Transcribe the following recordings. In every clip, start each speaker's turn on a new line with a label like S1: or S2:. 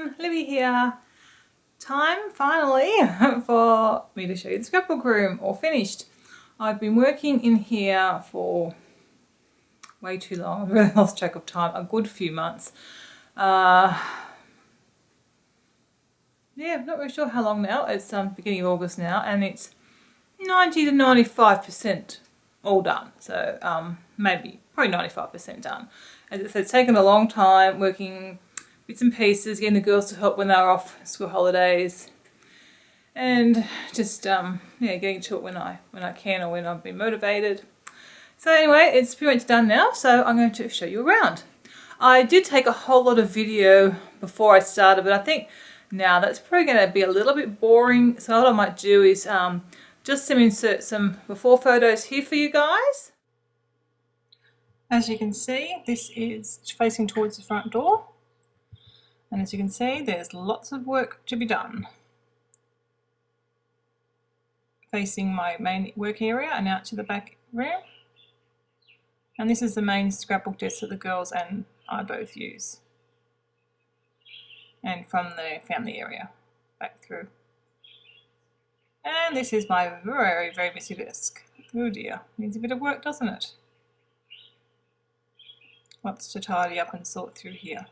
S1: everyone, Libby here. Time finally for me to show you the scrapbook room, all finished. I've been working in here for way too long. I've really lost track of time, a good few months. Yeah, I'm not really sure how long now. It's beginning of August now, and it's 90 to 95% all done. So probably 95% done. As I said, it's taken a long time working bits and pieces, getting the girls to help when they were off school holidays, and just getting to it when I can or when I've been motivated. So anyway, it's pretty much done now, so I'm going to show you around. I did take a whole lot of video before I started, but I think now that's probably going to be a little bit boring, so what I might do is just insert some before photos here for you guys. As you can see, this is facing towards the front door. And as you can see, there's lots of work to be done. Facing my main work area and out to the back room. And this is the main scrapbook desk that the girls and I both use. And from the family area, back through. And this is my very, very messy desk. Oh dear, needs a bit of work, doesn't it? Lots to tidy up and sort through here.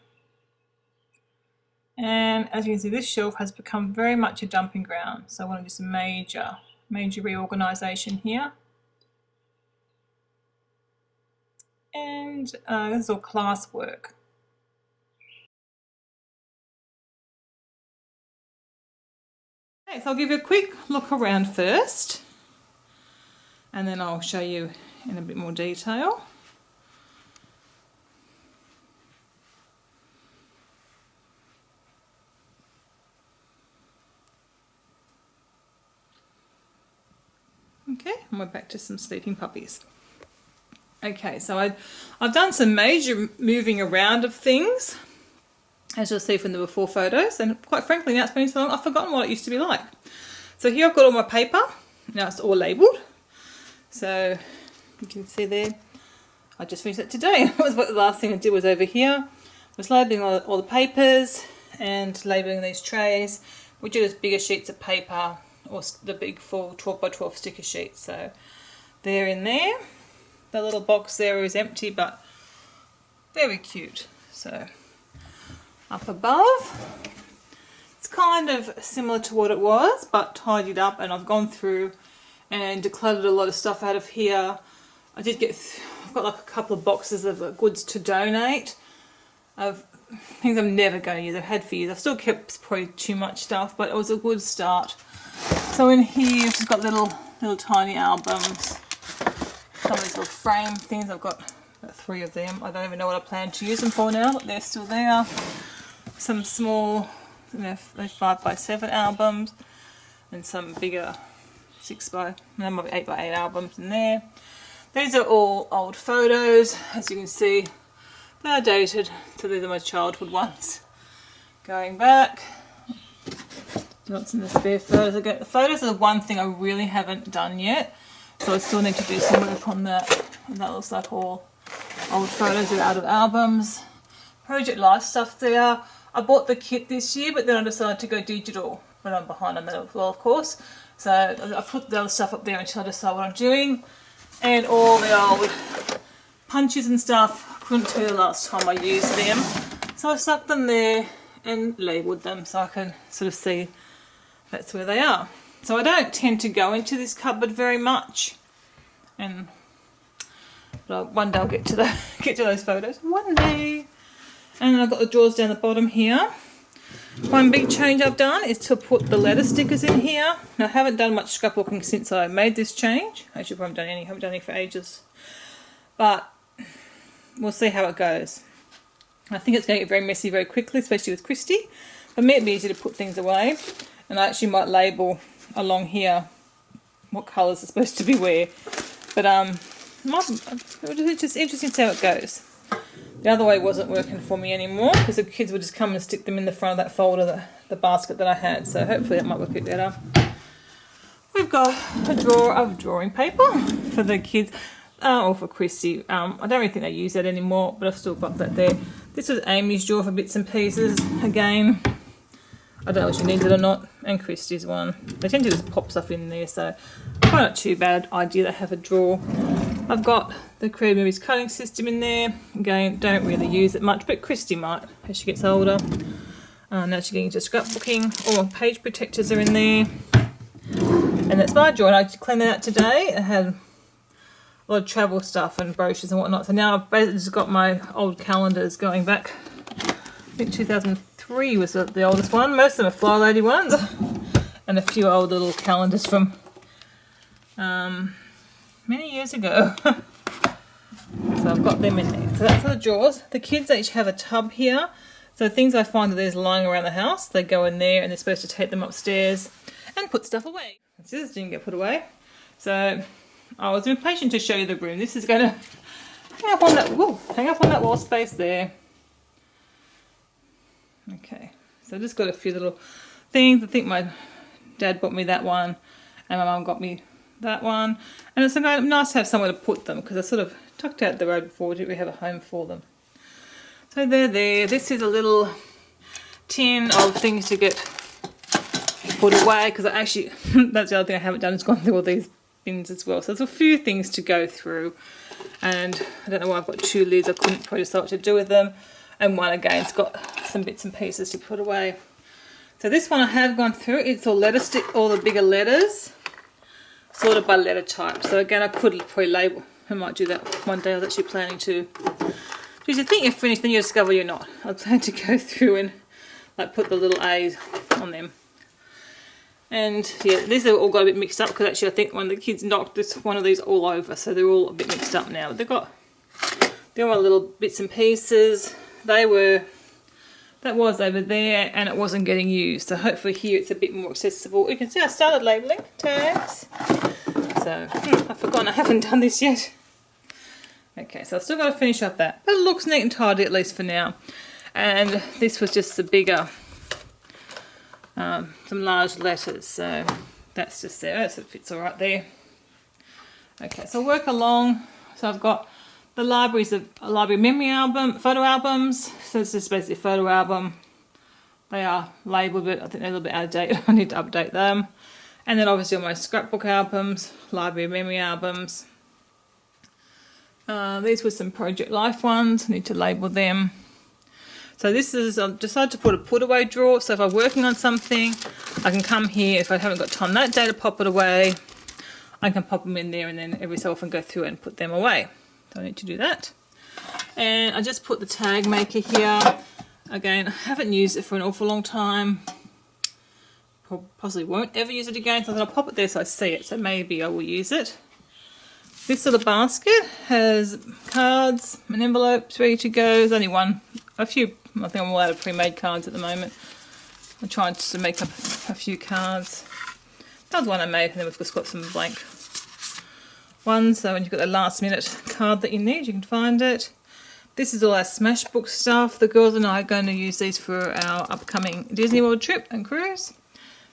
S1: And as you can see, this shelf has become very much a dumping ground. So I want to do some major reorganisation here. And this is all class work. Okay, so I'll give you a quick look around first, and then I'll show you in a bit more detail. Okay, and we're back to some sleeping puppies. Okay, so I've done some major moving around of things, as you'll see from the before photos, and quite frankly now it's been so long I've forgotten what it used to be like. So here I've got all my paper, now it's all labelled, so you can see there, I just finished that today. That was what the last thing I did was over here, was labelling all the papers and labelling these trays, which are just bigger sheets of paper, or the big full 12 by 12 sticker sheets. So they're in there. The little box there is empty, but very cute. So up above, it's kind of similar to what it was, but tidied up, and I've gone through and decluttered a lot of stuff out of here. I've got like a couple of boxes of goods to donate, of things I'm never going to use. I've had for years. I've still kept probably too much stuff, but it was a good start. So in here, you've just got little tiny albums, some of these little frame things. I've got about 3 of them. I don't even know what I plan to use them for now, but they're still there. Some small, they're 5 by 7 albums, and some bigger 8 by 8 albums in there. These are all old photos, as you can see. They are dated, so these are my childhood ones. Going back. Lots in the spare photos. The photos are the one thing I really haven't done yet, so I still need to do some work on that. And that looks like all old photos are out of albums. Project Life stuff there. I bought the kit this year, but then I decided to go digital, but I'm behind on that as well, of course. So I put the other stuff up there until I decide what I'm doing. And all the old punches and stuff, I couldn't tell you the last time I used them. So I stuck them there and labelled them so I can sort of see that's where they are. So I don't tend to go into this cupboard very much, but one day I'll get to those photos. One day. And I've got the drawers down the bottom here. One big change I've done is to put the letter stickers in here. Now I haven't done much scrapbooking since I made this change. Actually, I haven't done any for ages. But we'll see how it goes. I think it's going to get very messy very quickly, especially with Christy. But it may be easy to put things away. And I actually might label along here what colours are supposed to be where. But it's just interesting to see how it goes. The other way wasn't working for me anymore, because the kids would just come and stick them in the front of that folder, the basket that I had. So hopefully that might work a bit better. We've got a drawer of drawing paper for the kids, or for Christy. I don't really think they use that anymore, but I've still got that there. This was Amy's drawer for bits and pieces. Again, I don't know if she needs it or not. And Christy's one. They tend to just pop stuff in there, so probably not too bad idea to have a drawer. I've got the Creative Movies cutting system in there. Again, don't really use it much, but Christy might as she gets older. Now she's getting into scrapbooking. All my page protectors are in there. And that's my drawer. And I cleaned that out today. It had a lot of travel stuff and brochures and whatnot. So now I've basically just got my old calendars going back. I think 2003 was the oldest one. Most of them are Fly Lady ones. And a few old little calendars from many years ago. So I've got them in there. So that's for the drawers. The kids each have a tub here. So things I find that there's lying around the house, they go in there and they're supposed to take them upstairs and put stuff away. Scissors didn't get put away. So I was impatient to show you the room. This is going to hang up on that wall space there. Okay, so I just got a few little things. I think my dad bought me that one and my mum got me that one. And it's nice to have somewhere to put them because I sort of tucked out the road before we didn't really have a home for them. So they're there. This is a little tin of things to get put away because I actually, that's the other thing I haven't done is gone through all these bins as well. So there's a few things to go through and I don't know why I've got two lids. I couldn't probably decide what to do with them. And one again, it's got some bits and pieces to put away. So this one I have gone through. It's all letter stick, all the bigger letters, sorted by letter type. So again, I could probably label. I might do that one day. I was actually planning to. Because you think you're finished, then you discover you're not. I plan to go through and like put the little A's on them. And yeah, these have all got a bit mixed up because actually I think one of the kids knocked one of these all over, so they're all a bit mixed up now. But they're all little bits and pieces. That was over there and it wasn't getting used. So hopefully here it's a bit more accessible. You can see I started labelling tags. So I've forgotten I haven't done this yet. Okay, so I've still got to finish up that. But it looks neat and tidy at least for now. And this was just the bigger, some large letters. So that's just there. So it fits all right there. Okay, so I'll work along. So I've got the library memory album, photo albums. So this is basically a photo album. They are labelled, but I think they're a little bit out of date. I need to update them. And then obviously all my scrapbook albums, library memory albums. These were some Project Life ones. I need to label them. So this is, I've decided to put a put away drawer. So if I'm working on something, I can come here. If I haven't got time that day to pop it away, I can pop them in there and then every so often go through and put them away. So I need to do that. And I just put the tag maker here. Again, I haven't used it for an awful long time. Possibly won't ever use it again. So I'll pop it there so I see it. So maybe I will use it. This little basket has cards and envelopes ready to go. There's only a few, I think I'm all out of pre-made cards at the moment. I'm trying to make up a few cards. That was one I made and then we've just got some blank ones. So when you've got the last minute card that you need, you can find it. This is all our Smashbook stuff. The girls and I are going to use these for our upcoming Disney World trip and cruise.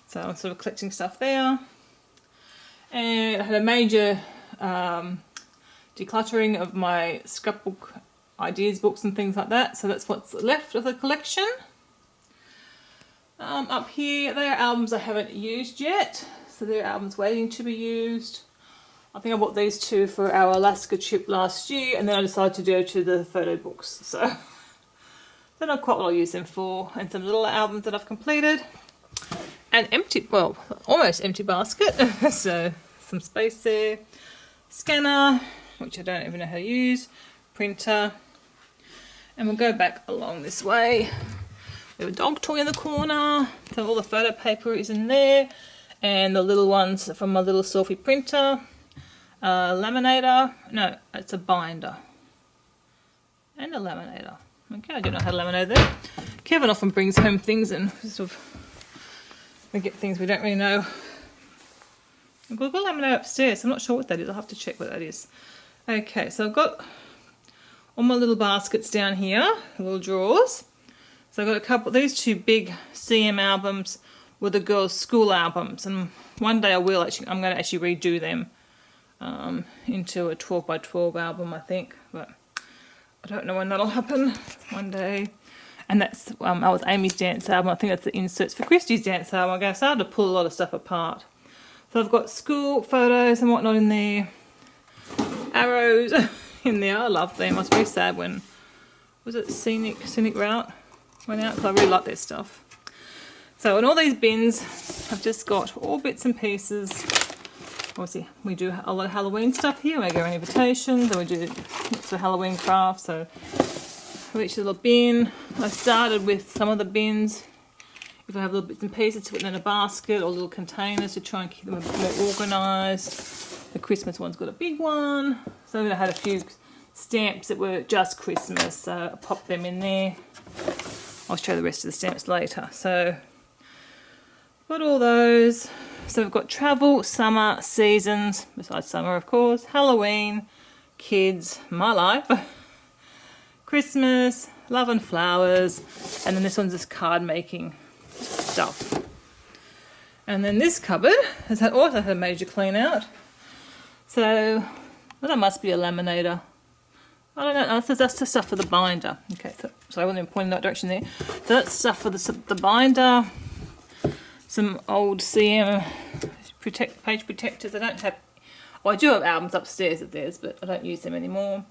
S1: So I'm sort of collecting stuff there. And I had a major decluttering of my scrapbook ideas books and things like that, so that's what's left of the collection. Up here they are albums I haven't used yet, so they're albums waiting to be used. I think I bought these two for our Alaska trip last year and then I decided to go to the photo books, so don't know quite what I'll use them for. And some little albums that I've completed. An empty, well, almost empty basket, so some space there. Scanner, which I don't even know how to use, printer, and we'll go back along this way. We have a dog toy in the corner, so all the photo paper is in there, and the little ones from my little selfie printer, laminator, no, it's a binder, and a laminator. Okay, I don't know how to laminate that. Kevin often brings home things and sort of we get things we don't really know. I've got a laminate upstairs, I'm not sure what that is, I'll have to check what that is. Okay, so I've got all my little baskets down here, little drawers. So I've got a couple, these two big CM albums were the girls' school albums, and one day I'm going to actually redo them into a 12 by 12 album, I think, but I don't know when that'll happen, one day. And that's that was Amy's dance album. I think that's the inserts for Christy's dance album. I started to pull a lot of stuff apart. So I've got school photos and whatnot in there. Arrows in there. I love them. I was very sad when, was it Scenic Route went out, because I really like their stuff. So in all these bins, I've just got all bits and pieces. Obviously, we do a lot of Halloween stuff here. We go on invitations, and we do lots of Halloween crafts. So for each little bin, I started with some of the bins. If I have little bits and pieces, to put them in a basket or little containers to try and keep them a bit more organised. The Christmas one's got a big one. So then I had a few stamps that were just Christmas, so I popped them in there. I'll show the rest of the stamps later. So got all those. So we've got travel, summer, seasons, besides summer of course, Halloween, kids, my life, Christmas, love and flowers, and then this one's just card making stuff. And then this cupboard has also had a major clean out. So, well, that must be a laminator. I don't know, that's the stuff for the binder. Okay, so I wasn't even pointing that direction there. So that's stuff for the binder. Some old CM page protectors. I don't have, well, I do have albums upstairs of theirs, but I don't use them anymore.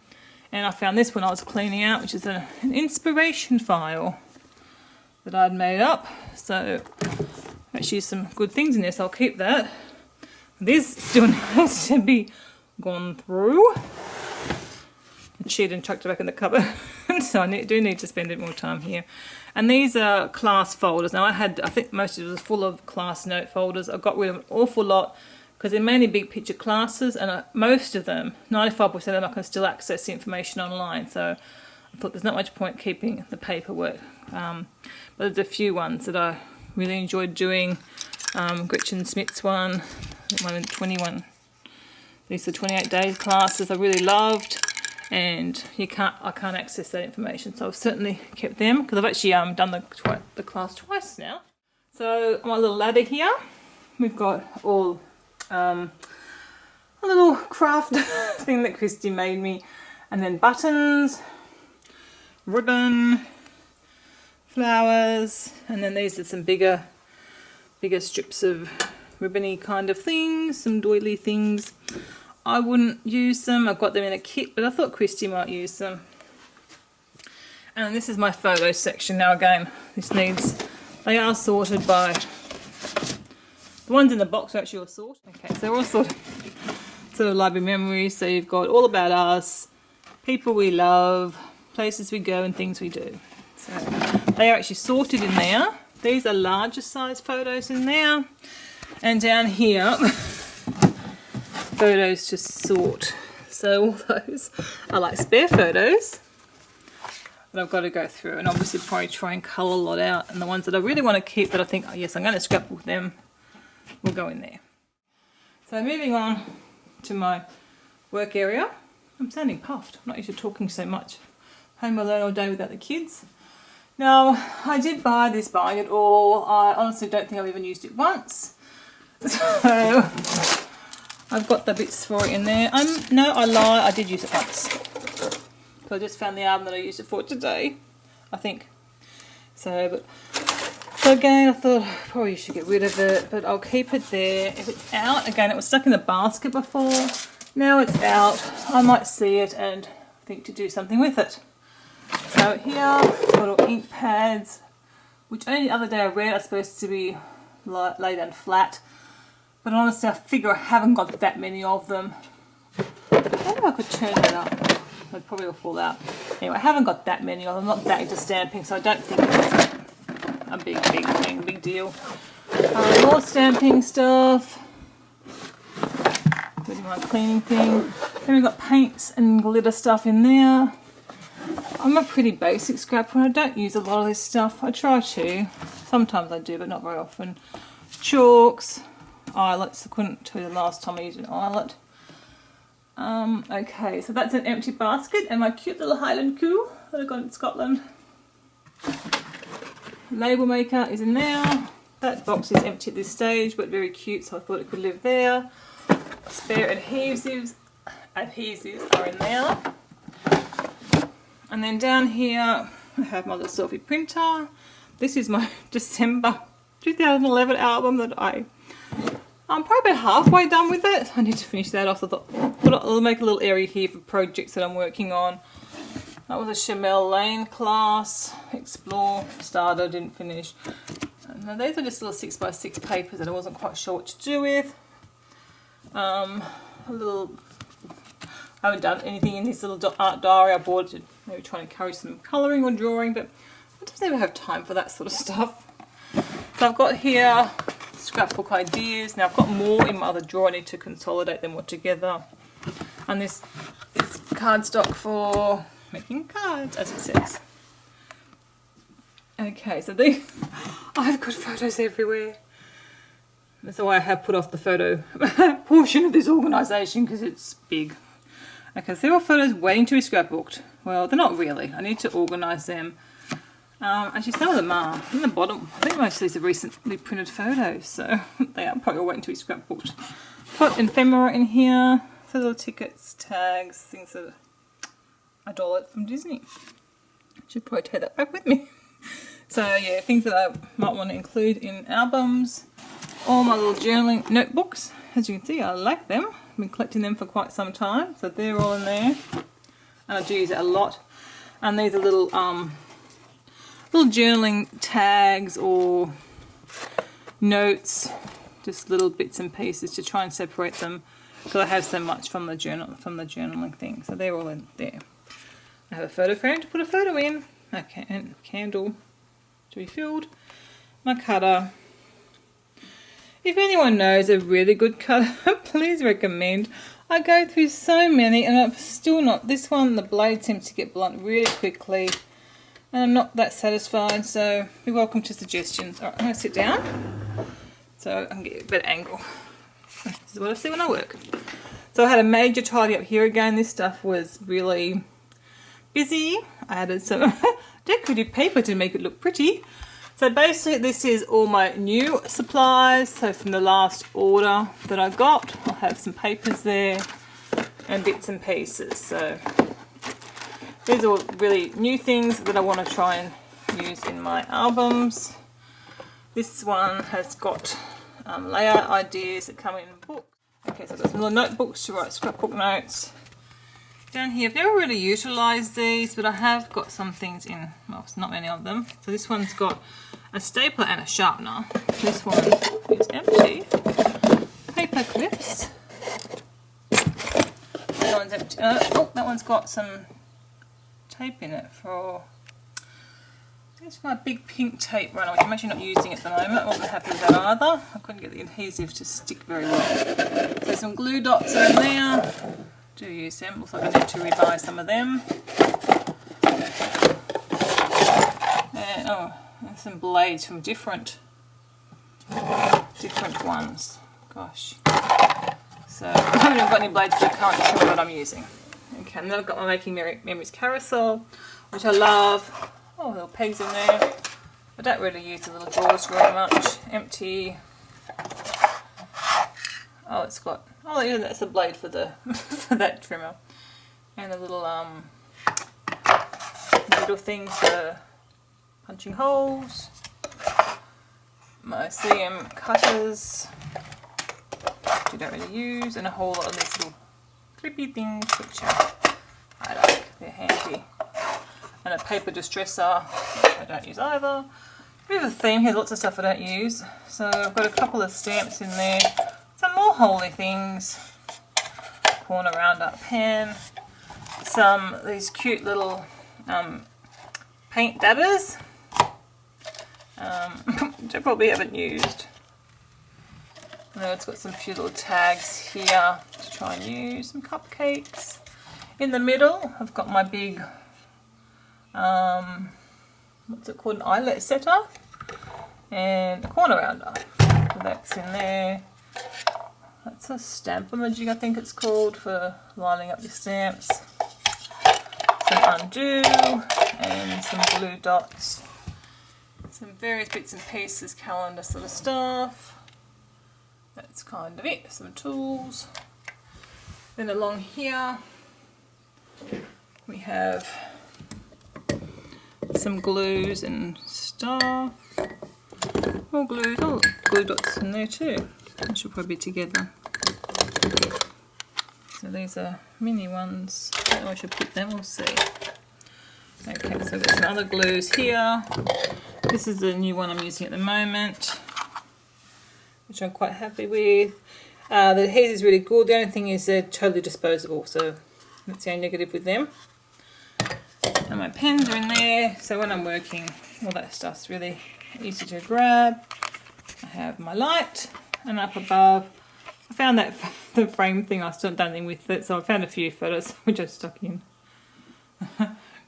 S1: And I found this when I was cleaning out, which is an inspiration file that I'd made up. So actually some good things in there, so I'll keep that. This still has to be gone through. I cheated and chucked it back in the cupboard. So I do need to spend a bit more time here. And these are class folders. Now I think most of it was full of class note folders. I got rid of an awful lot because they're mainly big picture classes, and most of them, 95% of them, I can still access the information online. So I thought there's not much point keeping the paperwork. But there's a few ones that I really enjoyed doing. Gretchen Smith's one 21. These are 28 days classes I really loved. And I can't access that information, so I've certainly kept them because I've actually done the class twice now. So on my little ladder here, we've got all a little craft thing that Christy made me, and then buttons, ribbon, flowers, and then these are some bigger strips of ribbony kind of things, some doily things. I wouldn't use them. I've got them in a kit, but I thought Christy might use them. And this is my photo section. Now again, they are sorted by, the ones in the box are actually all sorted. Okay, so they're all sort of library memories. So you've got all about us, people we love, places we go and things we do. So they are actually sorted in there. These are larger size photos in there. And down here, photos to sort. So all those are like spare photos that I've got to go through, and obviously probably try and colour a lot out, and the ones that I really want to keep that I think, oh yes, I'm going to scrapbook them, will go in there. So moving on to my work area. I'm sounding puffed. I'm not used to talking so much. Home alone all day without the kids. Now, I did buy this Buying It All. I honestly don't think I've even used it once. So I've got the bits for it in there. No, I lie, I did use it once. So I just found the album that I used it for today, I think. So again, I thought I probably should get rid of it, but I'll keep it there. If it's out, again, it was stuck in the basket before. Now it's out, I might see it and think to do something with it. So here, got all ink pads, which only the other day I read are supposed to be laid down flat. But honestly, I figure I haven't got that many of them. Maybe I could turn that up. It probably will fall out. Anyway, I haven't got that many of them. I'm not that into stamping, so I don't think it's a big deal. More stamping stuff. Including my cleaning thing. Then we've got paints and glitter stuff in there. I'm a pretty basic scrapper. I don't use a lot of this stuff. I try to. Sometimes I do, but not very often. Chalks. Eyelets. I couldn't tell you the last time I used an eyelet. Okay, so that's an empty basket and my cute little Highland coo that I got in Scotland. Label maker is in there. That box is empty at this stage, but very cute, so I thought it could live there. Spare adhesives are in there. And then down here, I have my little selfie printer. This is my December 2011 album that I'm probably about halfway done with it. I need to finish that off. I thought I'll make a little area here for projects that I'm working on. That was a Chamel Lane class, Explore, started, didn't finish. Now these are just little 6x6 papers that I wasn't quite sure what to do with. I haven't done anything in this little art diary. I bought it to maybe try and encourage some colouring or drawing, but I just never have time for that sort of stuff. So I've got here scrapbook ideas. Now I've got more in my other drawer. I need to consolidate them all together. And this is cardstock for making cards, as it says. Okay, so I have good photos everywhere. That's why I have put off the photo portion of this organisation, because it's big. Okay, so there are photos waiting to be scrapbooked. Well, they're not really. I need to organise them. Actually, some of them are. In the bottom, I think most of these are recently printed photos, so they are probably waiting to be scrapbooked. Put ephemera in here, for little tickets, tags, things that I downloaded from Disney. Should probably take that back with me. So yeah, things that I might want to include in albums. All my little journaling notebooks. As you can see, I like them. I've been collecting them for quite some time, so they're all in there. And I do use it a lot. And these are little journaling tags or notes, just little bits and pieces to try and separate them, because I have so much from the journaling thing. So they're all in there. I have a photo frame to put a photo in. Okay, and candle to be filled. My cutter. If anyone knows a really good cutter, please recommend. I go through so many and I'm still not. This one, the blade seems to get blunt really quickly. And I'm not that satisfied, so be welcome to suggestions. Alright, I'm going to sit down so I can get a better angle. This is what I see when I work. So I had a major tidy up here again. This stuff was really busy. I added some decorative paper to make it look pretty. So basically this is all my new supplies. So from the last order that I got, I'll have some papers there and bits and pieces. So these are all really new things that I want to try and use in my albums. This one has got layout ideas that come in a book. Okay, so I've got some little notebooks to write scrapbook notes. Down here, I've never really utilised these, but I have got some things in, well, it's not many of them. So this one's got a stapler and a sharpener. This one is empty. Paper clips. That one's empty. Oh, that one's got some tape in it for, it's my big pink tape runner, which I'm actually not using at the moment. I wasn't happy with that either. I couldn't get the adhesive to stick very well. So some glue dots are in there. Do use them. Looks like I need to rebuy some of them. And and some blades from different ones. Gosh. So I haven't even got any blades for the current trimmer that I'm using. Okay, and then I've got my Making Memories carousel, which I love. Oh, little pegs in there. I don't really use the little drawers very much. Empty. Oh, it's got, oh yeah, that's a blade for the for that trimmer, and a little little things for punching holes. My CM cutters, which I don't really use, and a whole lot of these little clippy things which I like. They're handy. And a paper distresser, which I don't use either. We have a theme here, lots of stuff I don't use. So I've got a couple of stamps in there. Some more holy things. Corner roundup pen. Some of these cute little paint dabbers, which I probably haven't used. And then it's got some few little tags here to try and use. Some cupcakes. In the middle, I've got my big, what's it called, an eyelet setter, and a corner rounder. So that's in there. That's a stamp-o-magic, I think it's called, for lining up your stamps. Some undo and some glue dots. Some various bits and pieces, calendar sort of stuff. That's kind of it. Some tools. Then along here we have some glues and stuff. More glues. Oh, glue dots in there too. They should probably be together. So these are mini ones. Oh, I should put them, we'll see. Okay, so there's some other glues here. This is the new one I'm using at the moment, which I'm quite happy with. The adhesive is really good. The only thing is they're totally disposable, so that's the only negative with them. And my pens are in there, so when I'm working, all that stuff's really easy to grab. I have my light, and up above, I found that the frame thing, I still haven't done anything with it, so I found a few photos which I stuck in.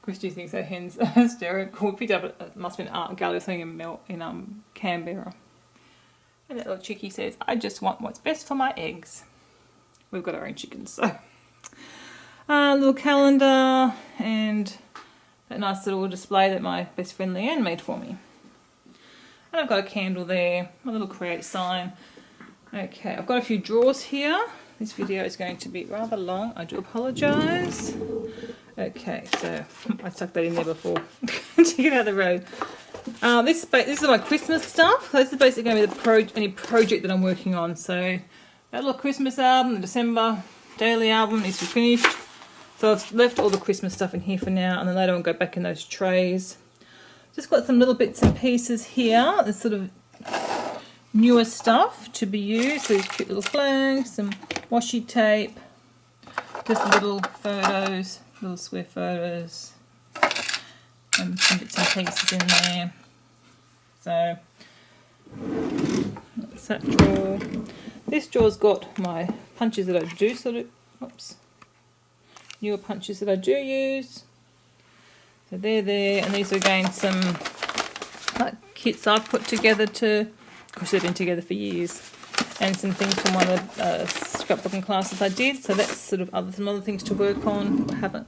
S1: Christy thinks her hen's hysterical. We picked up, it must have been an art gallery or something in Canberra. And that little chickie says, I just want what's best for my eggs. We've got our own chickens, so. Little calendar and that nice little display that my best friend Leanne made for me. And I've got a candle there, my little create sign. Okay, I've got a few drawers here. This video is going to be rather long, I do apologise. Okay, so I stuck that in there before to get out of the road. This is my Christmas stuff. So this is basically going to be any project that I'm working on. So that little Christmas album, the December daily album needs to be finished. So I've left all the Christmas stuff in here for now, and then later I'll go back in those trays. Just got some little bits and pieces here. There's sort of newer stuff to be used. So these cute little flags, some washi tape, just little photos, little square photos, and some bits and pieces in there. So that's that drawer. This drawer's got my punches that I do newer punches that I do use. So they're there, and these are again some kits I've put together of course they've been together for years, and some things from one of the scrapbooking classes I did. So that's sort of some other things to work on. I haven't,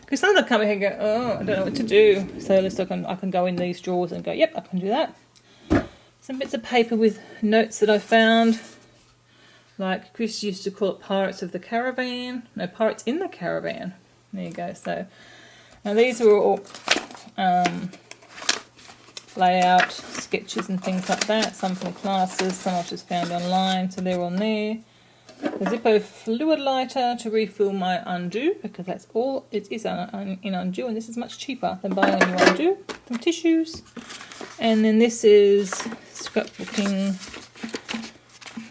S1: because sometimes I come here and go, oh, I don't know what to do. So at least I can go in these drawers and go, yep, I can do that. Some bits of paper with notes that I found. Like Chris used to call it Pirates of the Caravan. No, Pirates in the Caravan. There you go. So now these were all layout sketches and things like that. Some from classes, some I've just found online. So they're on there. The Zippo fluid lighter to refill my undo, because that's all it is in undo, and this is much cheaper than buying a new undo. Some tissues. And then this is scrapbooking.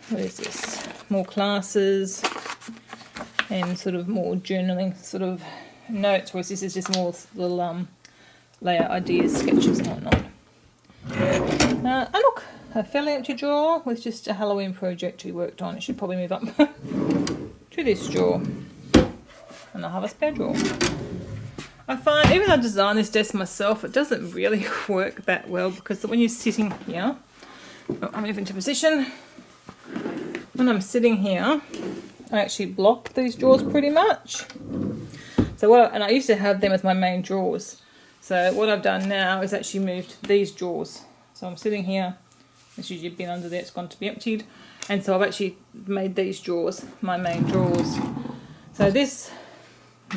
S1: What is this? More classes and sort of more journaling sort of notes, whereas this is just more little layout ideas, sketches and whatnot. And look, a fairly empty drawer with just a Halloween project we worked on. It should probably move up to this drawer. And I'll have a spare drawer. I find, even though I designed this desk myself, it doesn't really work that well, because when you're sitting here, I'll move into position. When I'm sitting here, I actually block these drawers pretty much. So and I used to have them as my main drawers. So what I've done now is actually moved these drawers. So I'm sitting here, it's usually been under there, it's gone to be emptied. And so I've actually made these drawers my main drawers. So this,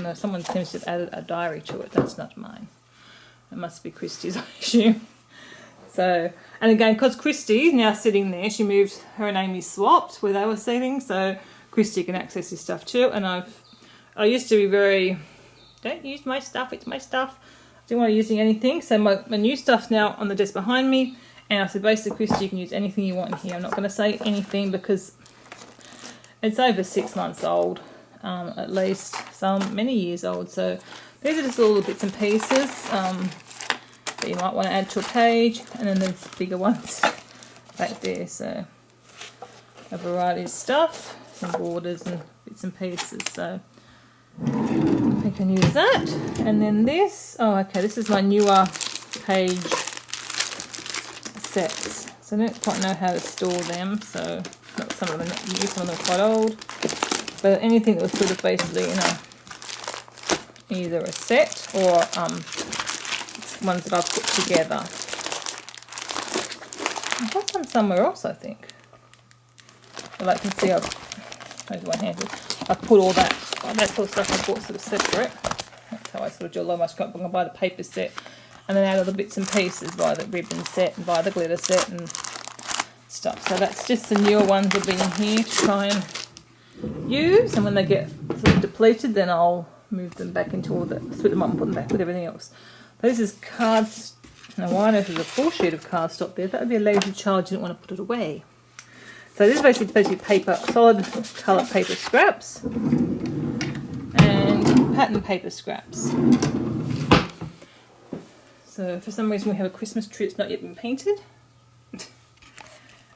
S1: no, someone seems to have added a diary to it. That's not mine. It must be Christy's, I assume. So, and again, because Christy now sitting there, she moved, her and Amy swapped where they were sitting, so Christy can access this stuff too. And I used to be very, don't use my stuff, it's my stuff. I didn't want to use anything. So my new stuff's now on the desk behind me. And I said, basically, Christy, you can use anything you want in here. I'm not going to say anything because it's over 6 months old, at least, some many years old. So these are just little bits and pieces that you might want to add to a page, and then there's bigger ones back there. So a variety of stuff, some borders and bits and pieces. So I can use that. And then this, oh okay, this is my newer page sets. So I don't quite know how to store them. So some of them are not new, some of them are quite old. But anything that was sort of basically in either a set or ones that I've put together. I've got some somewhere else, I think. But I can see I've put all that sort of stuff I bought sort of separate. That's how I sort of do a lot of my scrapbook. I buy the paper set and then add all the bits and pieces by the ribbon set and by the glitter set and stuff. So that's just the newer ones will be in here to try and use, and when they get sort of depleted then I'll move them back into all the, split them up and put them back with everything else. So this is cards. Now why there's a full sheet of cardstock there? That would be a lazy child, didn't want to put it away. So this is basically paper, solid colour paper scraps and pattern paper scraps. So for some reason we have a Christmas tree that's not yet been painted.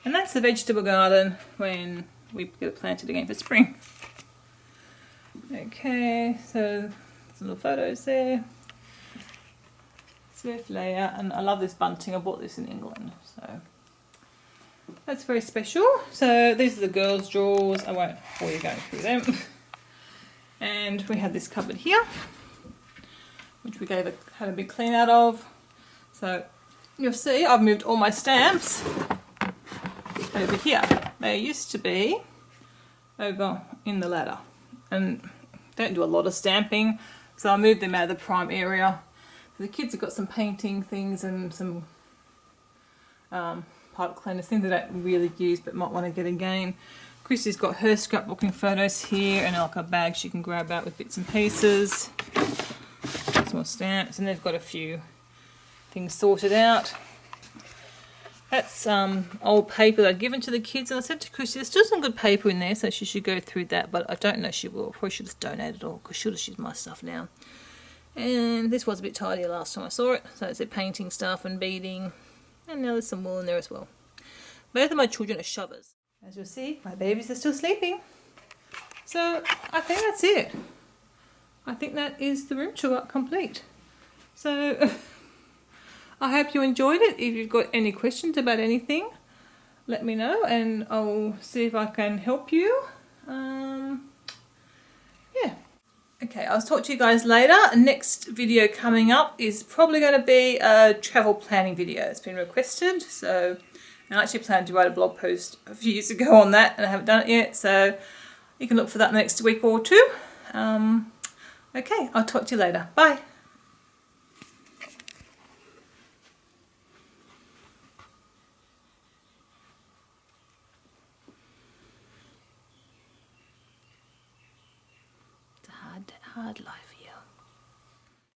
S1: And that's the vegetable garden when we get it planted again for spring. Okay, so some little photos there. Swift layout, and I love this bunting. I bought this in England, so that's very special. So these are the girls' drawers. I won't bore you going through them. And we had this cupboard here, which we had a big clean out of. So you'll see I've moved all my stamps over here. They used to be over in the ladder, and don't do a lot of stamping, so I moved them out of the prime area. The kids have got some painting things and some pipe cleaners, things they don't really use but might want to get again. Chrissy's got her scrapbooking photos here and like a bag she can grab out with bits and pieces. Some more stamps, and they've got a few things sorted out. That's old paper that I'd given to the kids, and I said to Chrissy, there's still some good paper in there, so she should go through that, but I don't know she will. Probably should have donated it all, because she'll just use my stuff now. And this was a bit tidier last time I saw it, so it's a painting stuff and beading, and now there's some wool in there as well. Both of my children are shovers. As you'll see, my babies are still sleeping. So I think that's it. I think that is the room tour complete. So I hope you enjoyed it. If you've got any questions about anything, let me know and I'll see if I can help you. Yeah. Okay, I'll talk to you guys later. Next video coming up is probably going to be a travel planning video. It's been requested, so I actually planned to write a blog post a few years ago on that and I haven't done it yet, so you can look for that next week or two. Okay, I'll talk to you later. Bye. It's a hard life.